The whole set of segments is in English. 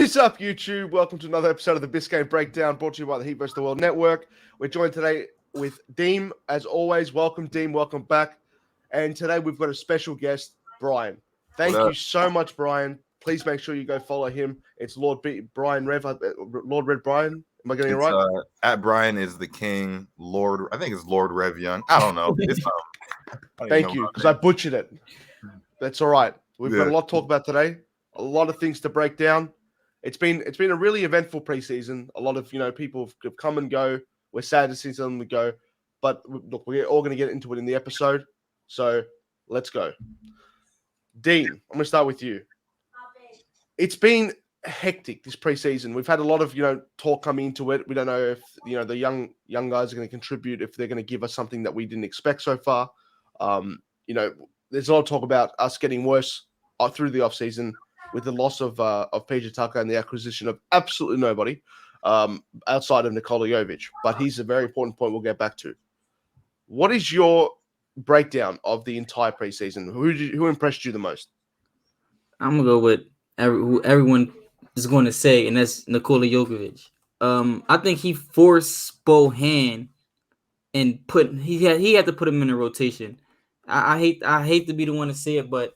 What is up, YouTube? Welcome to another episode of the Biscayne Breakdown, brought to you by the Heat vs. the World Network. We're joined today with Deem, as always. Welcome, Deem. Welcome back. And today we've got a special guest, Bryan. Thank you so much, Bryan. Please make sure you go follow him. It's Bryan Rev, Lord Red Bryan. Am I getting it right? At Bryan is the king, Lord. I think it's Lord Rev Young. I don't know. It's Thank you, because I butchered it. That's all right. We've got a lot to talk about today. A lot of things to break down. It's been a really eventful preseason. A lot of people have come and go. We're sad to see them go, but look, we're all going to get into it in the episode. So let's go. Dean, I'm going to start with you. It's been hectic this preseason. We've had a lot of talk coming into it. We don't know if the young guys are going to contribute, if they're going to give us something that we didn't expect so far. There's a lot of talk about us getting worse through the offseason with the loss of PJ Tucker and the acquisition of absolutely nobody outside of Nicola Jokovich. But he's a very important point we'll get back to. What is your breakdown of the entire preseason? Who impressed you the most? I'm going to go with who everyone is going to say, and that's Nicola Jokovich. I think he forced Bohan and he had to put him in a rotation. I hate to be the one to say it, but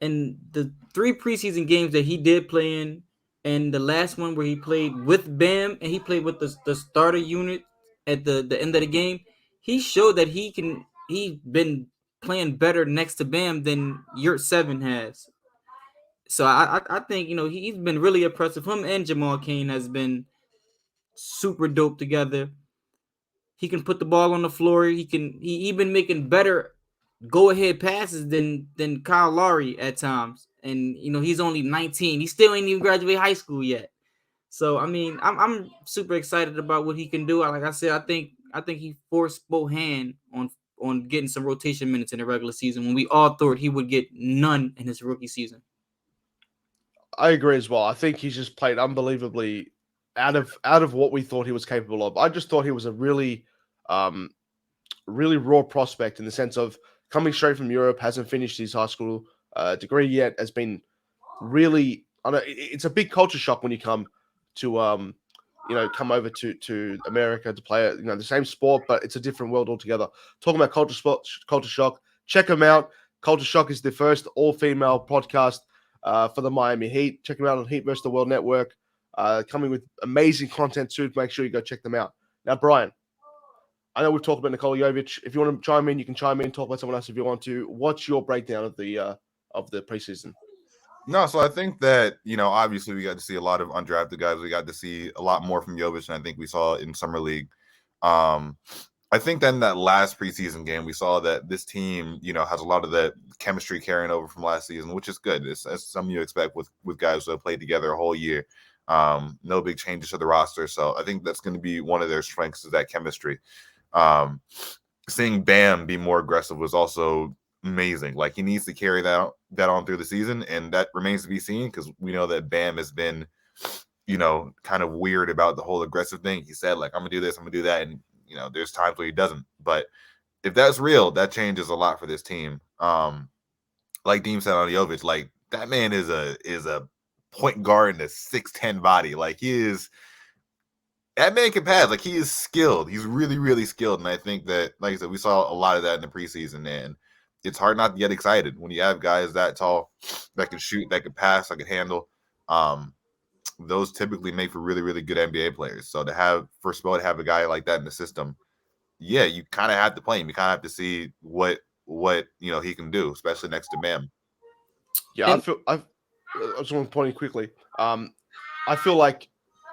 in the 3 preseason games that he did play in, and the last one where he played with Bam and he played with the starter unit at the end of the game, he showed that he's been playing better next to Bam than Yurt 7 has. So I think he's been really impressive. Him and Jamal Kane has been super dope together. He can put the ball on the floor. He been making better go-ahead passes than Kyle Lowry at times. And he's only 19. He still ain't even graduated high school yet. So I mean, I'm super excited about what he can do. Like I said, I think he forced Bohan on getting some rotation minutes in the regular season when we all thought he would get none in his rookie season. I agree as well. I think he's just played unbelievably out of what we thought he was capable of. I just thought he was a really raw prospect in the sense of coming straight from Europe, hasn't finished his high school degree yet, has been really. It's a big culture shock when you come to come over to America to play the same sport, but it's a different world altogether. Talking about culture shock, check them out. Culture Shock is the first all-female podcast for the Miami Heat. Check them out on Heat vs. the World Network. Coming with amazing content too. Make sure you go check them out. Now, Bryan, I know we've talked about Nicola Jokovich. If you want to chime in, you can chime in. Talk about someone else if you want to. What's your breakdown of the preseason? No, so I think that obviously we got to see a lot of undrafted guys. We got to see a lot more from Jovic than I think we saw in summer league. I think then that last preseason game, we saw that this team, has a lot of the chemistry carrying over from last season, which is good. It's something you expect with guys who have played together a whole year. No big changes to the roster. So I think that's going to be one of their strengths, is that chemistry. Seeing Bam be more aggressive was also amazing. Like, he needs to carry that on through the season, and that remains to be seen, because we know that Bam has been, kind of weird about the whole aggressive thing. He said, like, I'm going to do this, I'm going to do that, and there's times where he doesn't. But if that's real, that changes a lot for this team. Like Deem said on Jovic, like, that man is a point guard in a 6'10" body. Like, that man can pass. Like, he is skilled. He's really, really skilled. And I think that, like I said, we saw a lot of that in the preseason. And it's hard not to get excited when you have guys that tall, that can shoot, that can pass, that can handle. Those typically make for really, really good NBA players. So to have a guy like that in the system, yeah, you kind of have to play him. You kind of have to see what he can do, especially next to Bam. Yeah, I just want to point in quickly. I feel like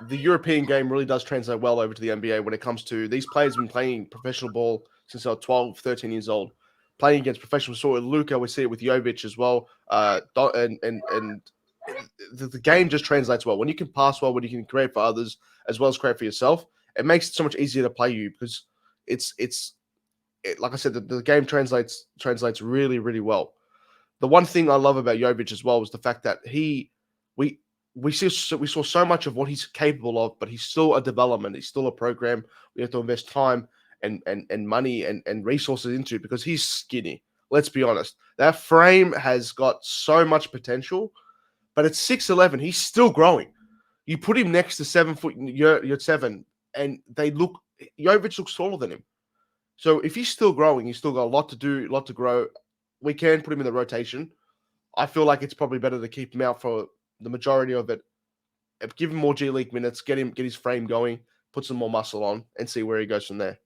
the European game really does translate well over to the NBA when it comes to these players have been playing professional ball since they were 12, 13 years old. Playing against professionals. So with Luka, we see it with Jovic as well. And the game just translates well. When you can pass well, when you can create for others as well as create for yourself, it makes it so much easier to play you, because it's like I said, the game translates really, really well. The one thing I love about Jovic as well was the fact that we saw so much of what he's capable of, but he's still a development. He's still a program. We have to invest time and money and resources into it, because he's skinny. Let's be honest. That frame has got so much potential, but at 6'11", he's still growing. You put him next to 7 foot, you're 7, and Jovic looks taller than him. So if he's still growing, he's still got a lot to do, a lot to grow. We can put him in the rotation. I feel like it's probably better to keep him out for the majority of it. Give him more G League minutes, get his frame going, put some more muscle on, and see where he goes from there.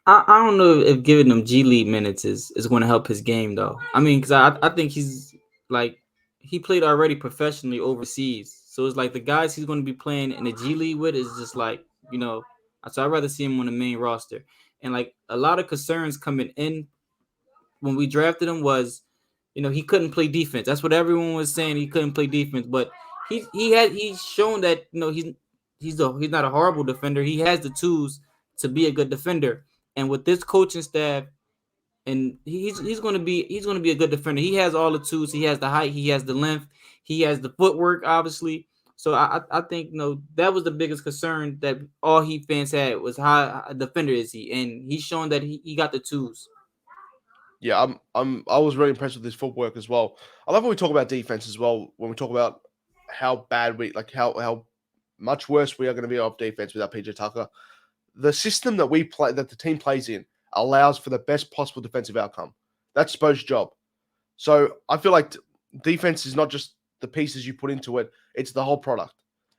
I don't know if giving him G League minutes is going to help his game, though. I mean, because I think he's like, he played already professionally overseas. So it's like the guys he's going to be playing in the G League with is just like, so I'd rather see him on the main roster. And like a lot of concerns coming in when we drafted him was, he couldn't play defense. That's what everyone was saying. He couldn't play defense, but he's shown that, he's not a horrible defender. He has the tools to be a good defender. And with this coaching staff, and he's going to be a good defender. He has all the tools. He has the height. He has the length. He has the footwork, obviously. So I think that was the biggest concern that all Heat fans had was how a defender is he, and he's shown that he got the tools. Yeah, I was really impressed with his footwork as well. I love when we talk about defense as well. When we talk about how bad how much worse we are going to be off defense without PJ Tucker. The system that the team plays in allows for the best possible defensive outcome. That's Spo's job. So I feel like defense is not just the pieces you put into it; it's the whole product.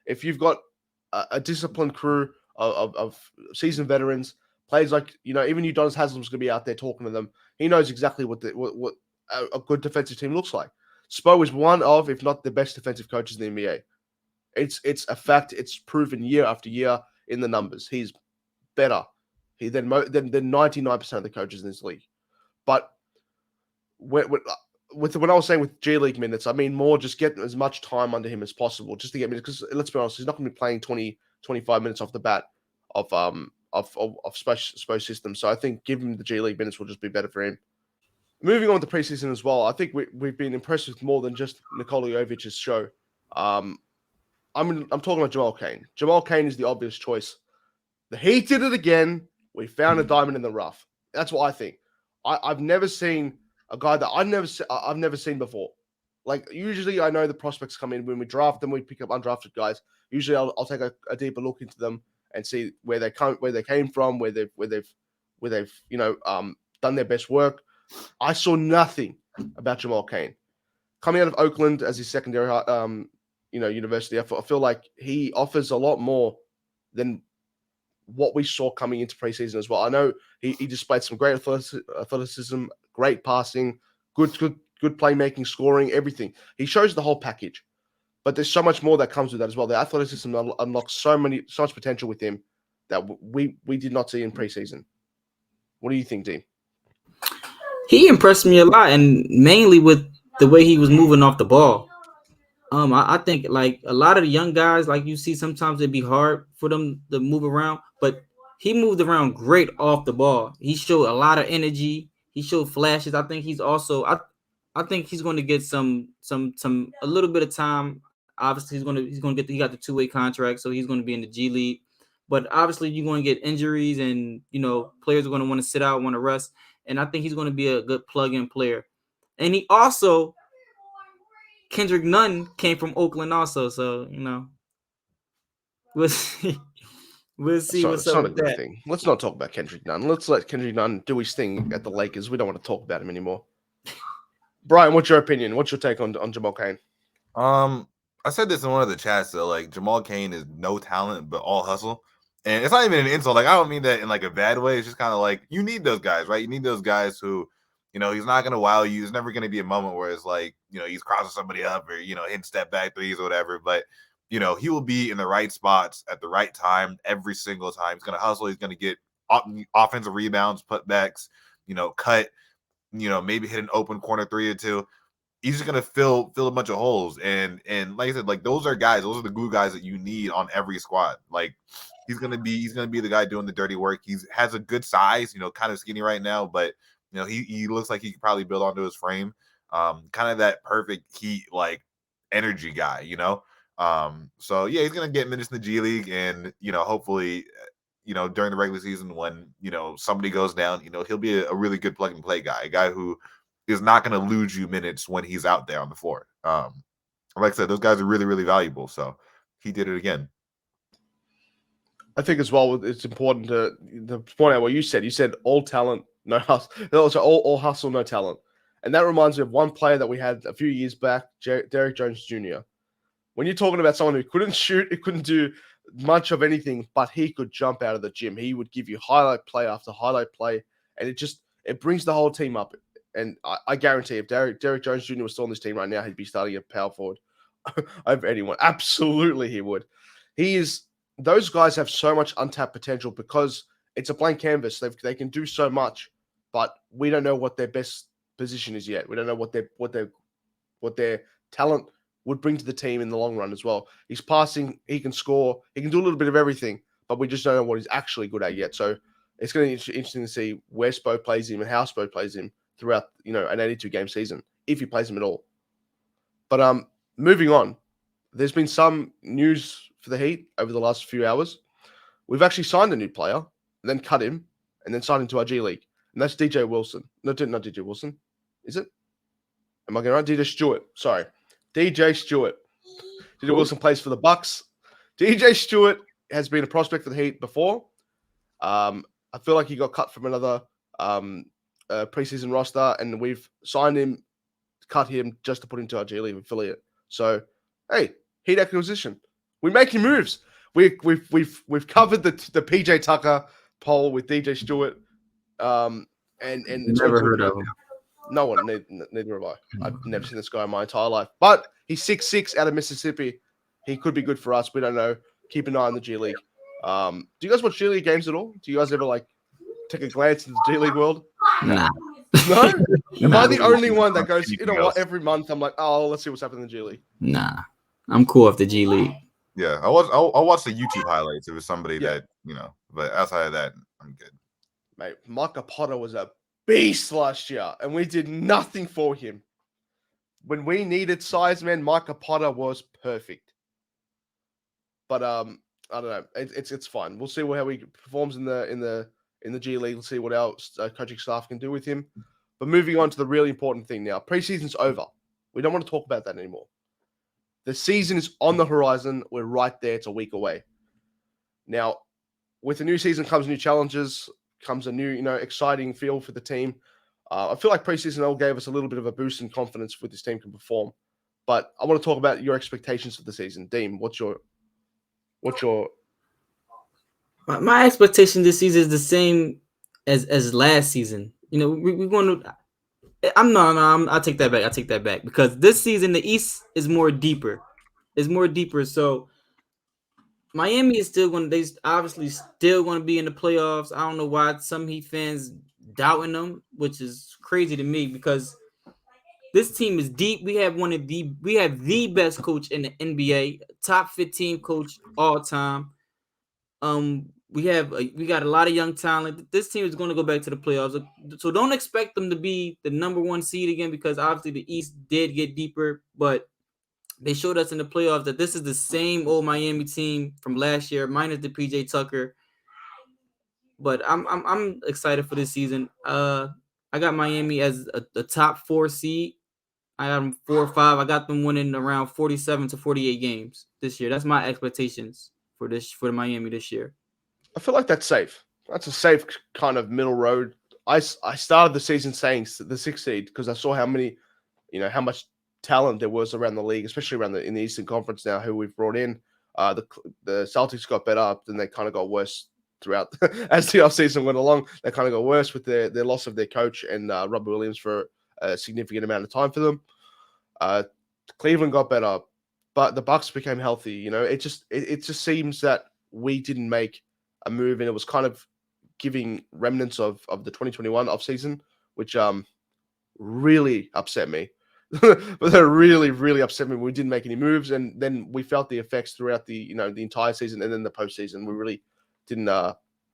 If you've got a disciplined crew of seasoned veterans, players like even Udonis Haslam's going to be out there talking to them. He knows exactly what a good defensive team looks like. Spo is one of, if not the best defensive coaches in the NBA. It's a fact. It's proven year after year in the numbers. He's better than 99% of the coaches in this league. But when I was saying with G League minutes, I mean more just get as much time under him as possible, just to get minutes. Because let's be honest, he's not going to be playing 20, 25 minutes off the bat of Spo's system. So I think giving him the G League minutes will just be better for him. Moving on to preseason as well, I think we've been impressed with more than just Nicola Jokovich's show. I'm talking about Jamal Kane. Jamal Kane is the obvious choice. The Heat did it again. We found a diamond in the rough. That's what I think. I've never seen a guy that I've never seen before. Like usually, I know the prospects come in when we draft them. We pick up undrafted guys. Usually, I'll take a deeper look into them and see where they came from, where they've done their best work. I saw nothing about Jamal Kane coming out of Oakland as his secondary university. I feel like he offers a lot more than what we saw coming into preseason as well. I know he displayed some great athleticism, great passing, good playmaking, scoring, everything. He shows the whole package. But there's so much more that comes with that as well. The athleticism unlocks so much potential with him that we did not see in preseason. What do you think, Dean? He impressed me a lot, and mainly with the way he was moving off the ball. I think like a lot of the young guys, like you see, sometimes it'd be hard for them to move around, but he moved around great off the ball. He showed a lot of energy. He showed flashes. I think he's also I think he's going to get a little bit of time. Obviously, he got the 2-way contract, so he's going to be in the G League. But obviously, you're going to get injuries, and players are going to want to sit out, want to rest, and I think he's going to be a good plug-in player. And he also, Kendrick Nunn came from Oakland also, so we'll see. We'll see what's up with that. Thing. Let's not talk about Kendrick Nunn. Let's let Kendrick Nunn do his thing at the Lakers. We don't want to talk about him anymore. Brian, what's your opinion? What's your take on Jamal Kane? I said this in one of the chats that like Jamal Kane is no talent but all hustle. And it's not even an insult. Like I don't mean that in like a bad way. It's just kind of like you need those guys, right? You need those guys who, he's not gonna wow you. There's never gonna be a moment where it's like, he's crossing somebody up or hitting step back threes or whatever. But he will be in the right spots at the right time every single time. He's gonna hustle. He's gonna get offensive rebounds, putbacks, cut, maybe hit an open corner 3 or 2. He's just gonna fill a bunch of holes, and like I said, like those are the glue guys that you need on every squad. Like he's gonna be the guy doing the dirty work. He has a good size, kind of skinny right now, but he looks like he could probably build onto his frame. Kind of that perfect Heat like energy guy, So yeah, he's gonna get minutes in the G League, and hopefully, during the regular season when somebody goes down, he'll be a really good plug and play guy, a guy who is not going to lose you minutes when he's out there on the floor. Like I said, those guys are really, really valuable. So he did it again. I think as well, it's important to point out what you said. You said all talent, no hustle. Also, all hustle, no talent. And that reminds me of one player that we had a few years back, Derek Jones Jr. When you're talking about someone who couldn't shoot, he couldn't do much of anything, but he could jump out of the gym. He would give you highlight play after highlight play, and it brings the whole team up. And I guarantee if Derek Jones Jr. was still on this team right now, he'd be starting at power forward over anyone. Absolutely, he would. Those guys have so much untapped potential because it's a blank canvas. They can do so much, but we don't know what their best position is yet. We don't know what their talent would bring to the team in the long run as well. He's passing, he can score, he can do a little bit of everything, but we just don't know what he's actually good at yet. So it's going to be interesting to see where Spo plays him and how Spo plays him throughout, an 82-game season, if he plays him at all. But moving on, there's been some news for the Heat over the last few hours. We've actually signed a new player, and then cut him, and then signed him to our G League. And that's DJ Wilson. No, not DJ Wilson. Is it? Am I getting right? DJ Stewart. Sorry. DJ Stewart. DJ Wilson plays for the Bucks. DJ Stewart has been a prospect for the Heat before. I feel like he got cut from another preseason roster, and we've signed him, cut him just to put into our G League affiliate. So, hey, Heat acquisition. We're making moves. We've covered the PJ Tucker poll with DJ Stewart. And it's never heard of him. No one, neither have I. I've never seen this guy in my entire life. But he's 6'6" out of Mississippi. He could be good for us. We don't know. Keep an eye on the G League. Do you guys watch G League games at all? Do you guys ever take a glance into the G League world? Nah. No? Am I the only one that goes, you know what, every month I'm like, oh, let's see what's happening in the G League? Nah. I'm cool off the G League. Yeah, I'll watch the YouTube highlights if it's somebody that, but outside of that, I'm good. Mate, Micah Potter was a beast last year, and we did nothing for him. When we needed size, man, Micah Potter was perfect. But I don't know. It's fine. We'll see how he performs in the G League. We'll see what our coaching staff can do with him. But moving on to the really important thing now. Preseason's over. We don't want to talk about that anymore. The season is on the horizon. We're right there. It's a week away. Now, with the new season comes new challenges, comes a new, exciting feel for the team. I feel like preseason all gave us a little bit of a boost in confidence with this team can perform. But I want to talk about your expectations for the season. Deem, what's your my expectation this season is the same as last season. We're going to. I'll take that back. I take that back because this season the East is more deeper. It's more deeper. So Miami is still going. They obviously still going to be in the playoffs. I don't know why some Heat fans doubting them, which is crazy to me because this team is deep. We have the best coach in the NBA, top 15 coach all time. We got a lot of young talent. This team is going to go back to the playoffs. So don't expect them to be the number one seed again because obviously the East did get deeper, but they showed us in the playoffs that this is the same old Miami team from last year, minus the PJ Tucker. But I'm excited for this season. I got Miami as a top 4 seed. I got them 4 or 5. I got them winning around 47 to 48 games this year. That's my expectations for Miami this year. I feel like that's safe. That's a safe kind of middle road. I started the season saying the 6th seed because I saw how how much talent there was around the league, especially in the Eastern Conference now, who we've brought in. The Celtics got better, then they kind of got worse throughout as the offseason went along. They kind of got worse with their loss of their coach and Rob Williams for a significant amount of time for them. Cleveland got better, but the Bucks became healthy. It just seems that we didn't make a move, and it was kind of giving remnants of the 2021 offseason, which really upset me. But that really, really upset me when we didn't make any moves, and then we felt the effects throughout the entire season, and then the postseason. We really didn't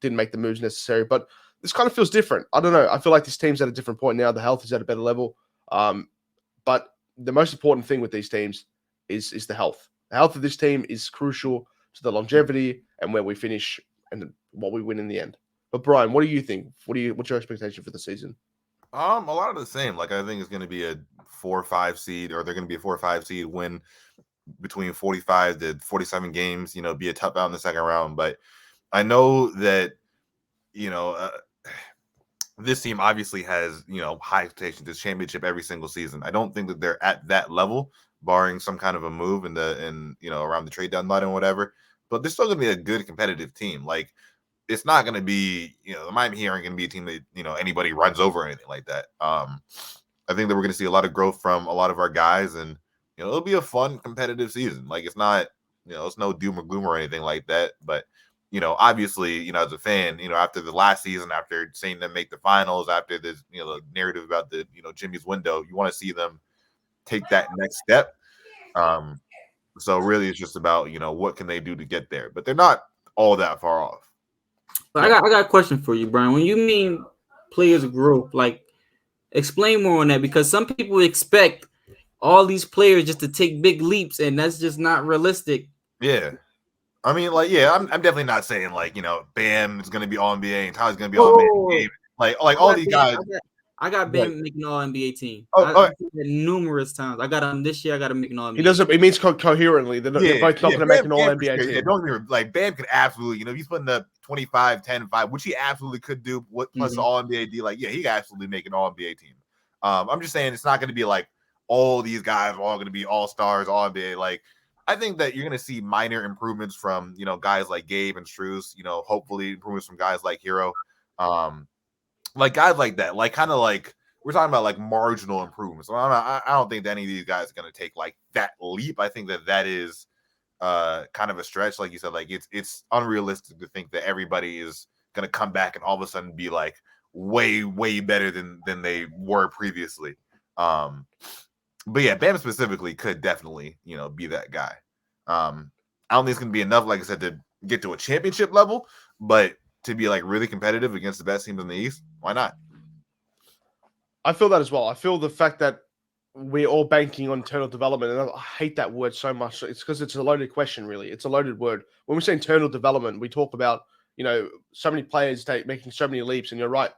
make the moves necessary. But this kind of feels different. I don't know. I feel like this team's at a different point now. The health is at a better level. But the most important thing with these teams is the health. The health of this team is crucial to the longevity and where we finish and what we win in the end. But Brian, what do you think? What's your expectation for the season? A lot of the same. I think it's going to be a 4 or 5 seed, or they're going to be a 4 or 5 seed, win between 45 to 47 games, be a tough out in the second round. But I know that, this team obviously has, high expectations, this championship every single season. I don't think that they're at that level, barring some kind of a move around the trade deadline and whatever. But they're still going to be a good competitive team. Like, it's not going to be, the Miami Heat aren't going to be a team that, anybody runs over or anything like that. I think that we're going to see a lot of growth from a lot of our guys, and it'll be a fun competitive season. Like, it's not, it's no doom or gloom or anything like that. But obviously, as a fan, after the last season, after seeing them make the finals, after this, the narrative about the, Jimmy's window, you want to see them take that next step. So really, it's just about what can they do to get there, but they're not all that far off. But I got a question for you, Brian. When you mean players growth, like, explain more on that, because some people expect all these players just to take big leaps, and that's just not realistic. Yeah. I mean, like, I'm definitely not saying, like, Bam is going to be all NBA and Tyler's going to be all NBA. Like all these guys. I got Bam making all NBA team. I numerous times. I got him this year. I got him making all NBA. He doesn't. It means coherently. They're both not going to make an all NBA team. Yeah, don't get me, like, Bam could absolutely, he's putting up 25, 10, 5, which he absolutely could do. Plus the all NBA D, like, he could absolutely make an all NBA team. I'm just saying it's not going to be like all these guys are all going to be all stars, all NBA. Like, I think that you're going to see minor improvements from, guys like Gabe and Strus, hopefully improvements from guys like Hero. Like, guys like that, like, kind of like, we're talking about, like, marginal improvements. So I don't think that any of these guys are going to take, like, that leap. I think that is kind of a stretch. Like you said, like, it's unrealistic to think that everybody is going to come back and all of a sudden be, like, way, way better than they were previously. But yeah, Bam specifically could definitely, be that guy. I don't think it's going to be enough, like I said, to get to a championship level, but to be, like, really competitive against the best teams in the East, why not? I feel that as well. I feel the fact that we're all banking on internal development, and I hate that word so much. It's because it's a loaded question, really. It's a loaded word. When we say internal development, we talk about, so many players making so many leaps, and you're right,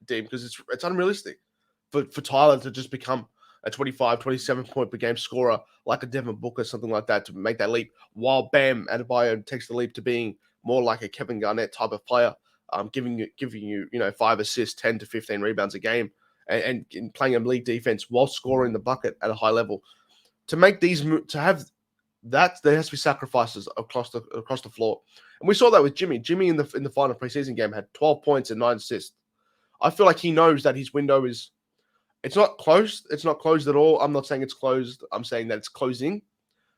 Deem, because it's unrealistic for Tyler to just become a 25, 27 point per game scorer like a Devin Booker, something like that, to make that leap, while Bam Adebayo takes the leap to being more like a Kevin Garnett type of player, giving you 5 assists, 10 to 15 rebounds a game, and playing a league defense while scoring the bucket at a high level. To make these to have that, there has to be sacrifices across the floor, and we saw that with Jimmy. Jimmy in the final preseason game had 12 points and 9 assists. I feel like he knows that his window is. It's not closed. It's not closed at all. I'm not saying it's closed. I'm saying that it's closing,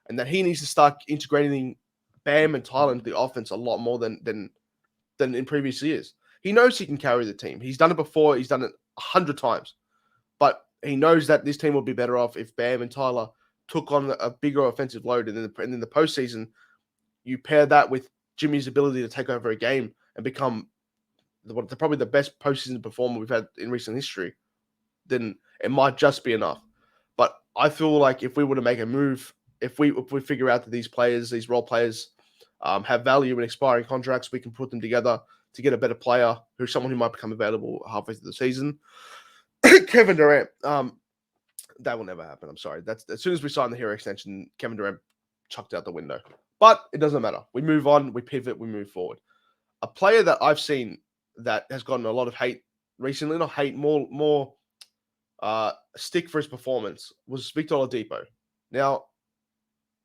and that he needs to start integrating Bam and Tyler into the offense a lot more than in previous years. He knows he can carry the team. He's done it before. He's done it 100 times, but he knows that this team will be better off if Bam and Tyler took on a bigger offensive load, and in the postseason, you pair that with Jimmy's ability to take over a game and become probably the best postseason performer we've had in recent history. Then it might just be enough. But I feel like if we were to make a move, if we figure out that these players, these role players, have value in expiring contracts, we can put them together to get a better player, someone who might become available halfway through the season. Kevin Durant, that will never happen. I'm sorry. That's as soon as we sign the hero extension, Kevin Durant chucked out the window. But it doesn't matter. We move on, we pivot, we move forward. A player that I've seen that has gotten a lot of hate recently, not hate, more stick for his performance, was Victor Oladipo. Now,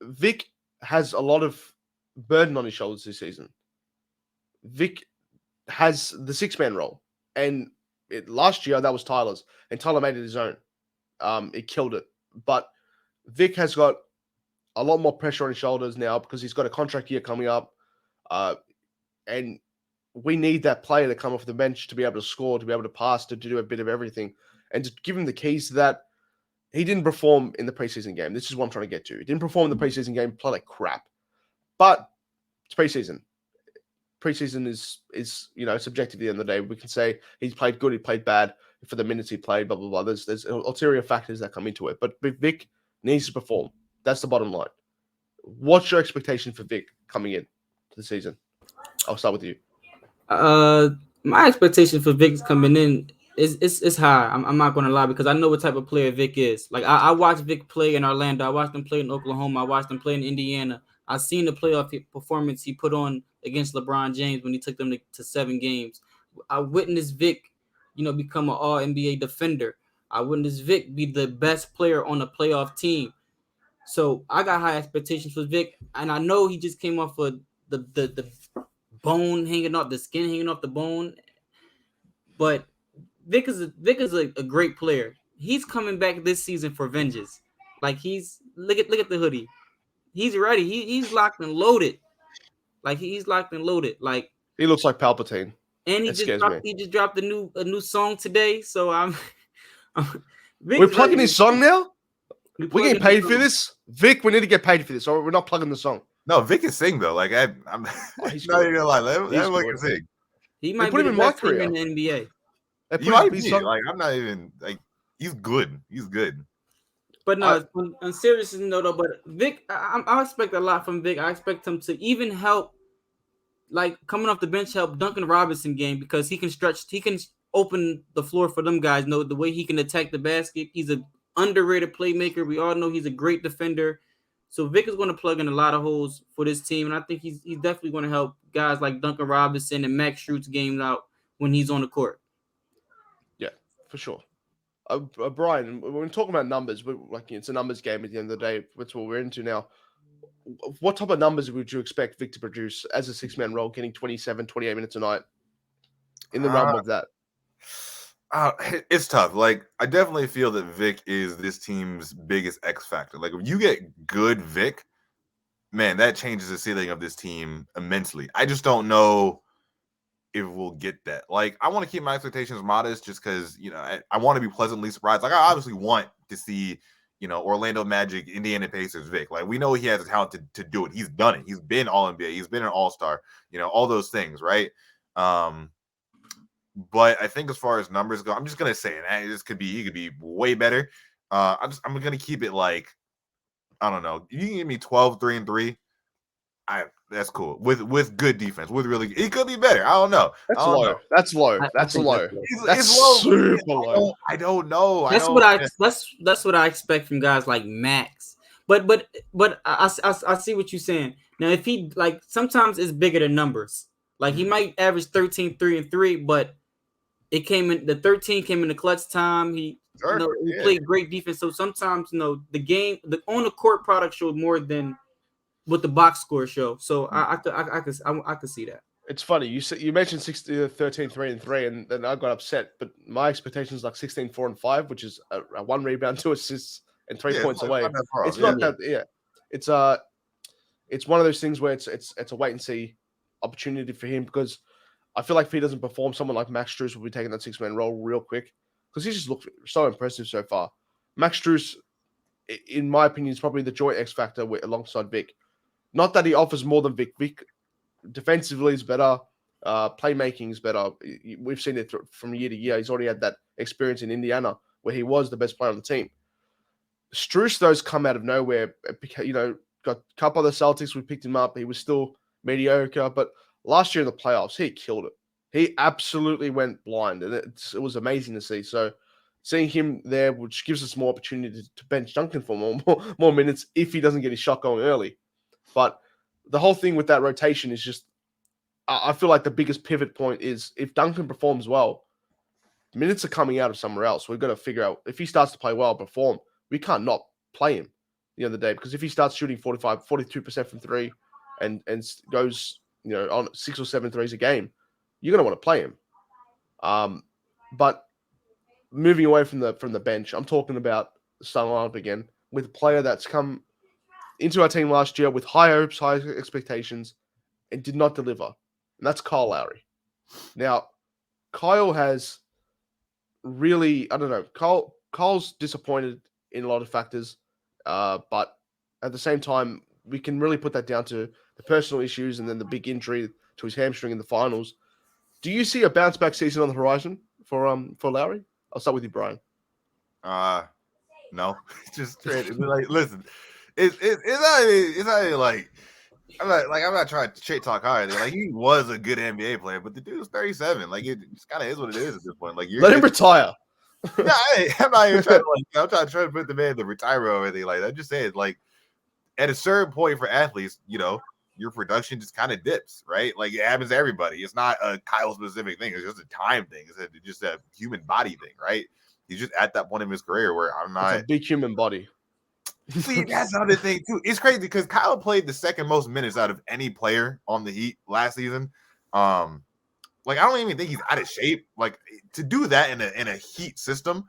Vic has a lot of burden on his shoulders this season. Vic has the 6-man role, and last year that was Tyler's, and Tyler made it his own. It killed it. But Vic has got a lot more pressure on his shoulders now because he's got a contract year coming up, and we need that player to come off the bench to be able to score, to be able to pass, to do a bit of everything. And to give him the keys to that. He didn't perform in the preseason game. This is what I'm trying to get to. He didn't perform in the preseason game, play like crap. But it's preseason. Preseason is subjective at the end of the day. We can say he's played good, he played bad for the minutes he played, blah, blah, blah. There's ulterior factors that come into it. But Vic needs to perform. That's the bottom line. What's your expectation for Vic coming in to the season? I'll start with you. My expectation for Vic coming in It's high. I'm not gonna lie because I know what type of player Vic is. Like I watched Vic play in Orlando. I watched him play in Oklahoma. I watched him play in Indiana. I seen the playoff performance he put on against LeBron James when he took them to 7 games. I witnessed Vic, become an All NBA defender. I witnessed Vic be the best player on a playoff team. So I got high expectations for Vic, and I know he just came off of the bone hanging off, the skin hanging off the bone, but Vic is a great player. He's coming back this season for vengeance. Like he's look at the hoodie. He's ready. He's locked and loaded. Like he's locked and loaded. Like he looks like Palpatine. And he just dropped a new song today. So we're plugging his song now. We're getting paid for this, Vic. We need to get paid for this, or we're not plugging the song. No, Vic can sing though. Like I'm he's not even gonna lie. Everyone can sing. He might be the best singer in the NBA. He might be. Like I'm not even like he's good. He's good. But no, on serious note though. But Vic, I expect a lot from Vic. I expect him to even help, like coming off the bench, help Duncan Robinson game because he can stretch. He can open the floor for them guys. Know the way he can attack the basket. He's an underrated playmaker. We all know he's a great defender. So Vic is going to plug in a lot of holes for this team, and I think he's definitely going to help guys like Duncan Robinson and Max Strus games out when he's on the court. Yeah, for sure. Brian, when we're talking about numbers, it's a numbers game at the end of the day. That's what we're into now. What type of numbers would you expect Vic to produce as a 6-man role, getting 27, 28 minutes a night in the realm of that? It's tough. Like, I definitely feel that Vic is this team's biggest X factor. Like, if you get good Vic, man, that changes the ceiling of this team immensely. I just don't know if we'll get that. Like, I want to keep my expectations modest just because, I want to be pleasantly surprised. Like, I obviously want to see, Orlando Magic, Indiana Pacers, Vic. Like, we know he has the talent to do it. He's done it. He's been All-NBA. He's been an All-Star, all those things, right? But I think as far as numbers go, I'm just going to say it. He could be way better. I'm going to keep it like, I don't know. You can give me 12, 3 and 3. That's cool with good defense. With really, it could be better. I don't know. That's low. That's low. That's low. That's low. Super low. I don't know. That's what I expect from guys like Max. But I see what you're saying. Now, if he sometimes it's bigger than numbers. Like he might average 13, 3 and 3, but the 13 came in the clutch time. He played great defense. So sometimes the game, the on the court product showed more than what the box score show. So I could see that. It's funny. You mentioned 13, 3 and 3, and then I got upset. But my expectations like 16, 4 and 5, which is a 1 rebound, 2 assists, and 3 points away. It's not that. Yeah, it's one of those things where it's a wait and see opportunity for him because I feel like if he doesn't perform, someone like Max Strus will be taking that 6-man role real quick because he just looked so impressive so far. Max Strus, in my opinion, is probably the joint X factor alongside Vic. Not that he offers more than Vic. Vic defensively is better. Playmaking is better. We've seen it from year to year. He's already had that experience in Indiana where he was the best player on the team. Strus, those come out of nowhere. Got a couple of the Celtics, we picked him up. He was still mediocre, but last year in the playoffs, he killed it. He absolutely went blind, and it was amazing to see. So seeing him there, which gives us more opportunity to bench Duncan for more minutes if he doesn't get his shot going early. But the whole thing with that rotation is just, I feel like the biggest pivot point is if Duncan performs well, minutes are coming out of somewhere else. We've got to figure out if he starts to play well, perform, we can't not play him the other day because if he starts shooting 42% from 3 and goes, on 6 or 7 threes a game, you're going to want to play him. But moving away from the bench, I'm talking about the starting lineup again with a player that's come into our team last year with high hopes, high expectations, and did not deliver. And that's Kyle Lowry. Now, Kyle has really, I don't know, Kyle's disappointed in a lot of factors, but at the same time, we can really put that down to the personal issues and then the big injury to his hamstring in the finals. Do you see a bounce back season on the horizon for Lowry? I'll start with you, Brian. No, just straight. Like, listen, it's not even like I'm not trying to shit talk hard. Like he was a good NBA player, but the dude's 37. Like it kind of is what it is at this point. Like let him retire. Yeah, I'm not even trying to I'm trying to put the man in the retirement or anything like that. I'm just saying, like at a certain point for athletes, your production just kind of dips, right? Like it happens to everybody. It's not a Kyle specific thing. It's just a time thing. It's just a human body thing, right? He's just at that point in his career where I'm not. It's a big human body. See, that's the other thing too. It's crazy because Kyle played the second most minutes out of any player on the Heat last season. Like I don't even think he's out of shape. Like to do that in a Heat system,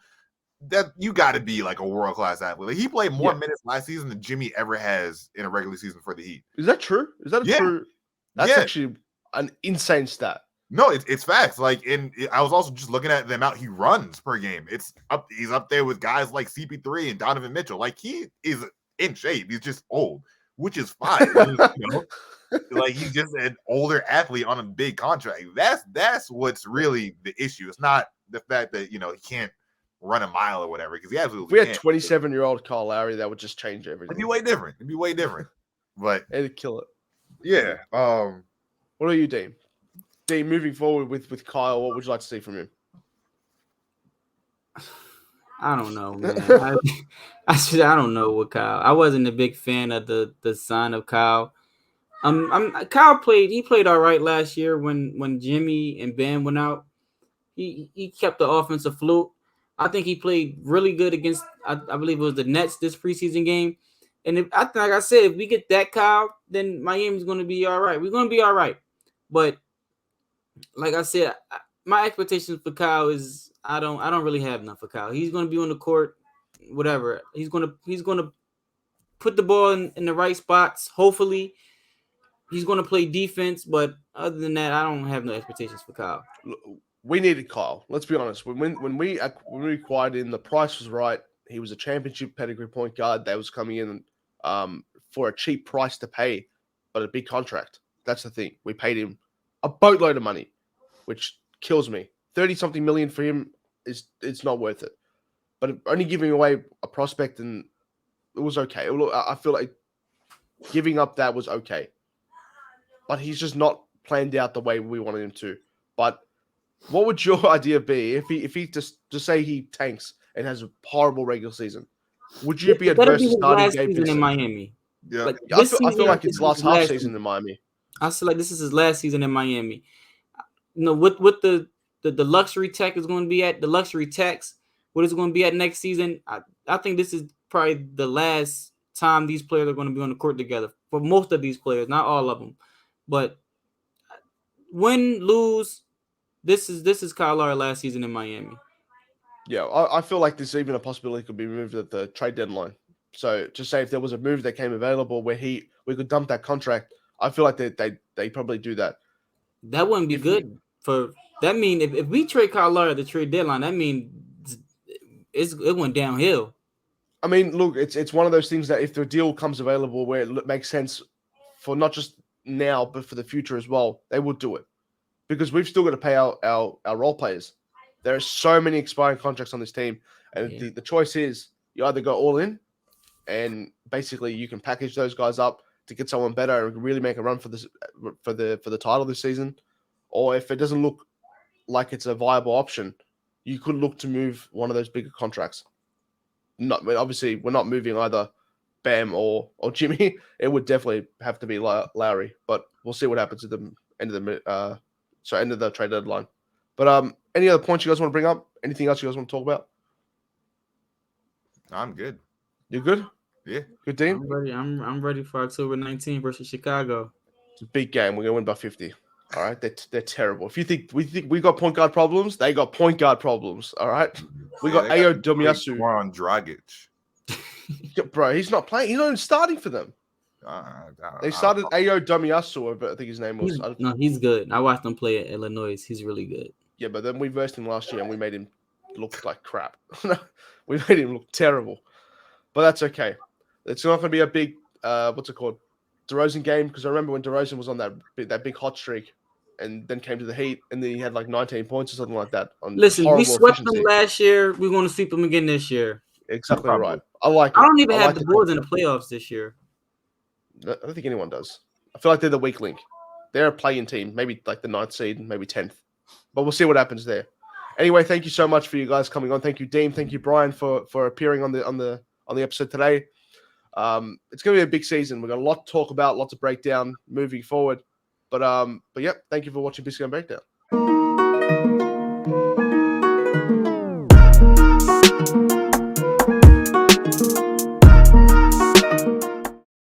that you got to be like a world class athlete. Like, he played more minutes last season than Jimmy ever has in a regular season for the Heat. Is that true? Is that true? That's actually an insane stat. No, it's facts. Like, I was also just looking at the amount he runs per game. He's up there with guys like CP3 and Donovan Mitchell. Like, he is in shape. He's just old, which is fine. Like he's just an older athlete on a big contract. That's what's really the issue. It's not the fact that he can't run a mile or whatever, because he absolutely. If we had 27-year-old Kyle Lowry, that would just change everything. It'd be way different. But it'd kill it. Yeah. What are you, Dean? Dean, moving forward with Kyle, what would you like to see from him? I don't know, man. I don't know with Kyle. I wasn't a big fan of the sign of Kyle. Kyle played all right last year when Jimmy and Bam went out. He kept the offense afloat. I think he played really good against I believe it was the Nets this preseason game. And like I said, if we get that Kyle, then Miami's going to be all right. We're going to be all right. But like I said, my expectations for Kyle is I don't really have enough for Kyle. He's going to be on the court, whatever. He's going to put the ball in the right spots. Hopefully, he's going to play defense. But other than that, I don't have no expectations for Kyle. We needed Kyle. Let's be honest. When we acquired him, the price was right. He was a championship pedigree point guard that was coming in for a cheap price to pay, but a big contract. That's the thing. We paid him a boatload of money, which kills me. 30-something million for him it's not worth it. But only giving away a prospect, and it was okay. I feel like giving up that was okay. But he's just not planned out the way we wanted him to. But what would your idea be if he just say he tanks and has a horrible regular season? Would you be adverse to starting Gabe Vincent in Miami? Yeah, like, I feel like it's last half season in Miami. I feel like this is his last season in Miami. What the luxury tech is going to be at, the luxury tax, what it's going to be at next season. I think this is probably the last time these players are going to be on the court together for most of these players, not all of them. But win, lose, this is Kyle Lowry last season in Miami. Yeah, I feel like there's even a possibility could be moved at the trade deadline. So just say if there was a move that came available where we could dump that contract, I feel like they probably do that. That wouldn't be good for that. Mean if we trade Kyle Lowry at the trade deadline, that means it went downhill. I mean, look, it's one of those things that if the deal comes available where it makes sense for not just now but for the future as well, they would do it because we've still got to pay our role players. There are so many expiring contracts on this team, and the choice is you either go all in, and basically you can package those guys up to get someone better and really make a run for the title this season, or if it doesn't look like it's a viable option, you could look to move one of those bigger contracts. Obviously, we're not moving either Bam or Jimmy. It would definitely have to be Lowry, but we'll see what happens at the end of the trade deadline. But any other points you guys want to bring up? Anything else you guys want to talk about? I'm good. You good? Yeah. Good, Dean? I'm ready. I'm ready for October 19th versus Chicago. It's a big game. We're gonna win by 50. All right, they're terrible. If you think we got point guard problems, they got point guard problems. All right, we got Ayo Domiasu. On Dragic. Bro, he's not playing. He's not even starting for them. They started Ayo Domiasu, I think his name was. He's good. I watched him play at Illinois. He's really good. Yeah, but then we versed him last year and we made him look like crap. We made him look terrible. But that's okay. It's not going to be a big, DeRozan game, because I remember when DeRozan was on that big hot streak and then came to the Heat and then he had like 19 points or something like that. Listen, we swept them last year. We're going to sweep them again this year. Exactly right. I like it. I don't even have the Bulls in the playoffs this year. I don't think anyone does. I feel like they're the weak link. They're a playing team, maybe like the 9th seed, maybe 10th. But we'll see what happens there. Anyway, thank you so much for you guys coming on. Thank you, Deem. Thank you, Bryan, for appearing on the episode today. It's going to be a big season. We've got a lot to talk about, lots to break down moving forward. But yeah, thank you for watching Biscayne Breakdown.